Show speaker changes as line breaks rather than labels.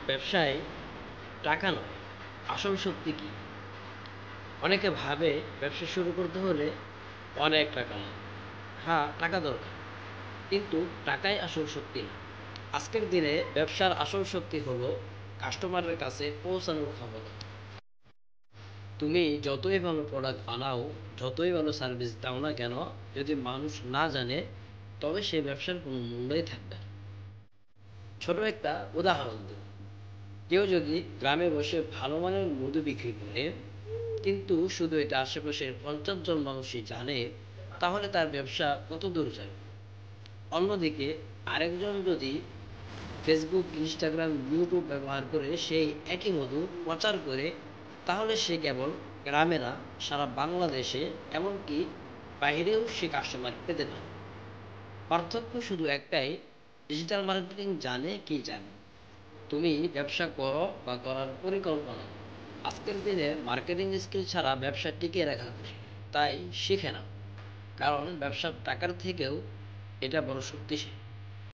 ব্যবসায় টাকা নয়, আসল শক্তি কি? অনেকে ভাবে ব্যবসা শুরু করতে হলে অনেক টাকা লাগে। হ্যাঁ, টাকা দরকার, কিন্তু টাকাই আসল শক্তি না। আজকের দিনে ব্যবসার আসল শক্তি হলো কাস্টমারের কাছে পৌঁছানোর ক্ষমতা। তুমি যতই ভালো প্রোডাক্ট বানাও, যতই ভালো সার্ভিস দাও না কেন, যদি মানুষ না জানে, তবে সেই ব্যবসার কোনো মূল্যই থাকবে না। ছোট একটা উদাহরণ দিই। কেউ যদি গ্রামে বসে ভালো মানের মধু বিক্রি করে, কিন্তু শুধু এটা আশেপাশের 50 জন মানুষই জানে, তাহলে তার ব্যবসা কত দূর যাবে? অন্যদিকে আরেকজন যদি ফেসবুক, ইনস্টাগ্রাম, ইউটিউব ব্যবহার করে সেই একই মধু প্রচার করে, তাহলে সে কেবল গ্রামে না, সারা বাংলাদেশে, এমনকি বাইরেও সে কাস্টমার পেতে পারে। পার্থক্য শুধু একটাই, ডিজিটাল মার্কেটিং জানে কি জানে, তুমি ব্যবসা করো বা করার পরিকল্পনা। আজকের দিনে মার্কেটিং স্কিল ছাড়া ব্যবসা টিকিয়ে রাখা কঠিন। তাই শিখে নাও, কারণ ব্যবসার টাকার থেকেও এটা বড় শক্তিশালী।